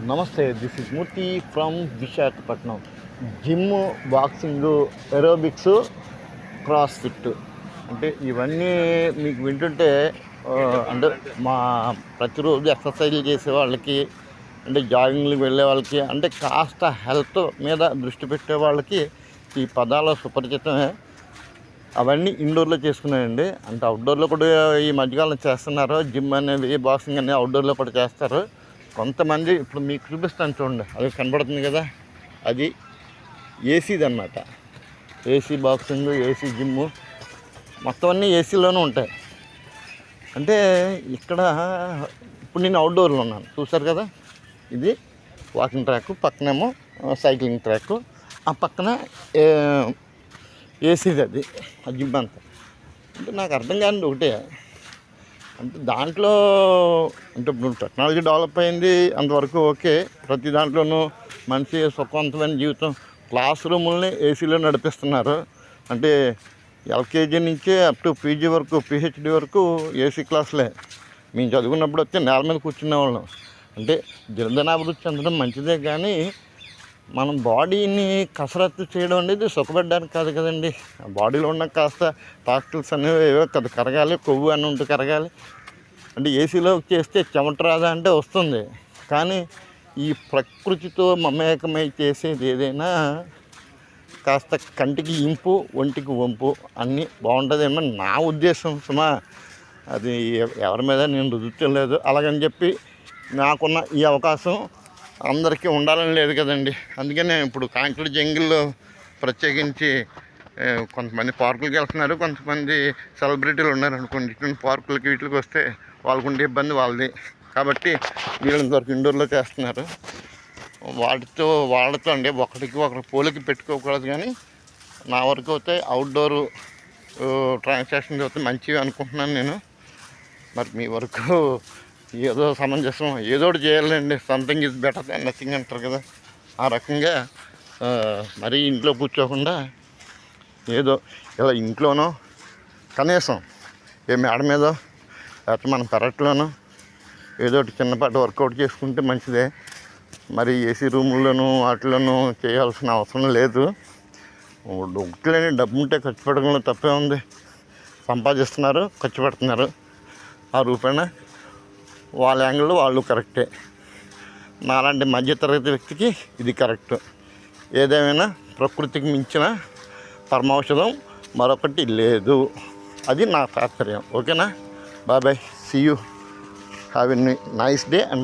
నమస్తే, this is Murthy from Visakhapatnam. Gym, boxing, aerobics, cross fit అంటే ఇవన్నీ మీకు వింటుంటే అంటే మా ప్రతిరోజు ఎక్సర్సైజ్లు చేసే వాళ్ళకి, అంటే జాగింగ్లకు వెళ్ళే వాళ్ళకి, అంటే కాస్త హెల్త్ మీద దృష్టి పెట్టే వాళ్ళకి ఈ పదాలు సుపరిచితమే. అవన్నీ ఇండోర్లో చేసుకున్నాయండి. అంటే అవుట్డోర్లో కూడా ఈ మధ్యకాలం చేస్తున్నారు. జిమ్ అనేది, బాక్సింగ్ అనేది అవుట్డోర్లో కూడా చేస్తారు కొంతమంది. ఇప్పుడు మీకు చూపిస్తాను చూడండి, అది కనబడుతుంది కదా, అది ఏసీది అన్నమాట. ఏసీ బాక్సింగ్, ఏసీ జిమ్ము, మొత్తం అన్నీ ఏసీలోనే ఉంటాయి. అంటే ఇక్కడ ఇప్పుడు నేను అవుట్డోర్లో ఉన్నాను, చూసారు కదా. ఇది వాకింగ్ ట్రాక్, పక్కనేమో సైక్లింగ్ ట్రాక్, ఆ పక్కన ఏసీది అది ఆ జిమ్ అంతా. అంటే నాకు అర్థం కానిది ఒకటే, అంటే దాంట్లో అంటే ఇప్పుడు టెక్నాలజీ డెవలప్ అయింది అంతవరకు ఓకే. ప్రతి దాంట్లోనూ మనిషి సుఖవంతమైన జీవితం, క్లాస్ రూముల్ని ఏసీలో నడిపిస్తున్నారు. అంటే ఎల్కేజీ నుంచే అప్ టు పీజీ వరకు, పిహెచ్డి వరకు ఏసీ క్లాసులే. మేము చదువుకున్నప్పుడు వచ్చి నేల మీద కూర్చునేవాళ్ళం. అంటే దినదినాభివృద్ధి చెందడం మంచిదే, కానీ మనం బాడీని కసరత్తు చేయడం అనేది సుఖపడడానికి కాదు కదండి. బాడీలో ఉన్న కాస్త పార్టికల్స్ అనేవి ఏవో కదా కరగాలి, కొవ్వు అని ఉంటే కరగాలి. అంటే ఏసీలో చేస్తే చెమట రాదా అంటే వస్తుంది, కానీ ఈ ప్రకృతితో మమేకమై చేసేది ఏదైనా కాస్త కంటికి ఇంపు, ఒంటికి వంపు, అన్నీ బాగుంటుందేమో నా ఉద్దేశం సుమా. అది ఎవరి మీద నేను రుజుతం లేదు. అలాగని చెప్పి నాకున్న ఈ అవకాశం అందరికీ ఉండాలని లేదు కదండి. అందుకనే ఇప్పుడు కాంక్రీట్ జంగిల్లో ప్రత్యేకించి కొంతమంది పార్కులకి వెళ్తున్నారు, కొంతమంది సెలబ్రిటీలు ఉన్నారు అనుకోండి. ఇటువంటి పార్కులకి వీటికి వస్తే వాళ్ళకు ఉండే ఇబ్బంది వాళ్ళది, కాబట్టి వీళ్ళంతవరకు ఇండోర్లో చేస్తున్నారు. వాళ్ళతో అండి ఒకరికి పోలికి పెట్టుకోకూడదు, కానీ నా వరకు అయితే అవుట్డోరు ట్రాన్సాక్షన్స్ అయితే మంచివి అనుకుంటున్నాను నేను. మరి మీ వరకు ఏదో సమంజసం, ఏదో ఒకటి చేయాలండి. Something is better than nothing అంటారు కదా, ఆ రకంగా మరీ ఇంట్లో కూర్చోకుండా ఏదో ఇలా ఇంట్లోనో కనీసం మేడ మీదో లేకపోతే మన పెరట్లోనో ఏదో ఒకటి చిన్నపాటి వర్కౌట్ చేసుకుంటే మంచిదే. మరి ఏసీ రూముల్లోనూ వాటిలోనూ చేయాల్సిన అవసరం లేదు. ఒకటిలేని డబ్బు ఉంటే ఖర్చు పెట్టడంలో తప్పే ఉంది. సంపాదిస్తున్నారు, ఖర్చు పెడుతున్నారు, ఆ రూపాయన వాళ్ళ యాంగిల్లో వాళ్ళు కరెక్టే. నాలాంటి మధ్యతరగతి వ్యక్తికి ఇది కరెక్ట్. ఏదేమైనా ప్రకృతికి మించిన పరమౌషధం మరొకటి లేదు, అది నా తాత్పర్యం. ఓకేనా, bye bye, see you, have a nice day and